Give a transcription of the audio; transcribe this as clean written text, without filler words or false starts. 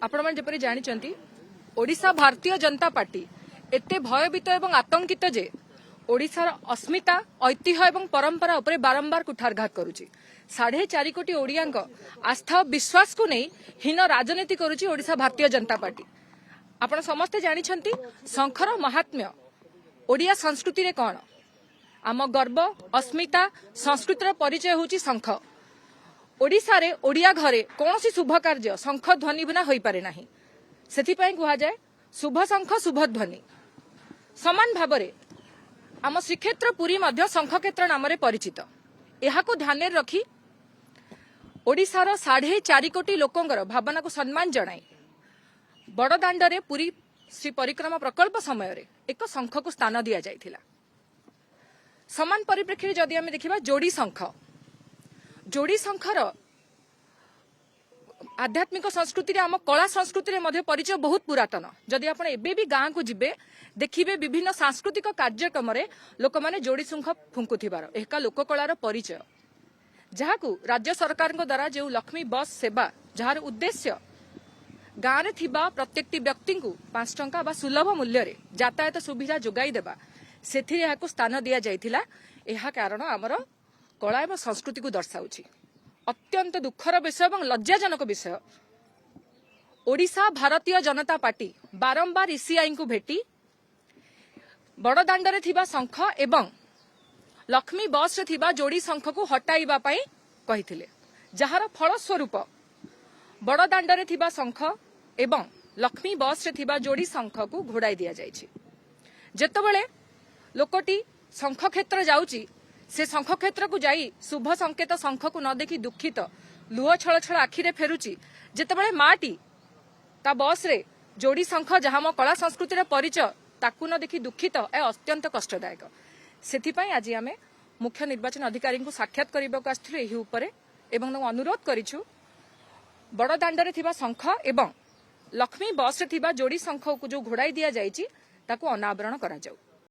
आपण मैंने जपरी जानी ओडिशा भारतीय जनता पार्टी एते भयभीत एवं आतंकित जे ओडिशार अस्मिता ऐतिह्य एवं परंपरा उपरे बारंबार कुठारघात करुची 4.5 कोटी ओडियांक आस्था और विश्वास को नहीं हीन राजनीति करुची ओडिशा भारतीय जनता पार्टी। आपण समस्ते जानी शंखर महात्म्य ओडिया संस्कृति रे कौन आम गर्व अस्मिता संस्कृतिर परिचय होची शंख। ओडिशा रे ओडिया घरे कौनसी शुभ कार्य शंख ध्वनि बिना होई पारे नाही। सेथिपई कुहा जाय शुभ शंख शुभ ध्वनि। समान भाबरे आम श्रीक्षेत्र पुरी मध्य शंख क्षेत्र नाम परिचित। एहाको ध्यान रखी ओडिशार 4.5 कोटी लोकंकर भावना को सम्मान जणाई बड़दाण्डरे पुरी श्री परिक्रमा प्रकल्प समय रे एक शंख को स्थान दिया जाइथिला। समान परिप्रेक्षी जदि आम देखा जोड़ी शंखर आध्यात्मिक संस्कृति आम कला संस्कृति परिचय बहुत पुरातन। जदि आप एबे भी गाँव को जिबे देखिबे विभिन्न सांस्कृतिक कार्यक्रम लोक मैंने जोड़ी शंख फुंकुथिबार एका लोककलार परिचय जहाकू राज्य सरकार द्वारा जो लक्ष्मी बस सेवा जार उद्देश्य गाँव में थिबा प्रत्येक व्यक्ति को 5 टंका बा सुलभ मूल्य रे यातायात सुविधा जोगाई देबा सेथिरे एहाकू स्थान दिया जाइथिला। एहा कारण आमर कला एवं संस्कृति को दर्शाउछि। अत्यंत दुखर विषय और लज्जाजनक विषय ओडिशा भारतीय जनता पार्टी बारंबार ईसीआई को भेटी बड़दाण्डरे थिबा शंख एवं लक्ष्मी बस रे थिबा जोड़ी शंख को हटाइबा पई कहिथिले जहार फलस्वरूप बड़दाण्डरे थिबा शंख एवं लक्ष्मी बस रे थिबा जोड़ी शंख को घोड़ाई दिया जाइछि। जेतबेले लोकटी शंख क्षेत्र जाउची से शंख क्षेत्र को जाई शुभ संकेत शंख को न देखी दुखित लुह छल छल आखिरे फेरुची जेतेबेले माटी ता बस रे जोड़ी शंख जहाँ मो कला संस्कृति परिचय ताकू न देखी दुखित ए अत्यंत कष्टदायक। सेथिपई आज आमे मुख्य निर्वाचन अधिकारी को साक्षात करने को आसथिलु एही उपरे एवं अनुरोध करिछु बड़दाण्डरे थिबा शंख एवं लक्ष्मी बस रे थिबा जोड़ी शंख को जो घोड़ाई दिया जाइछि ताकू अनावरण करा जाऊ।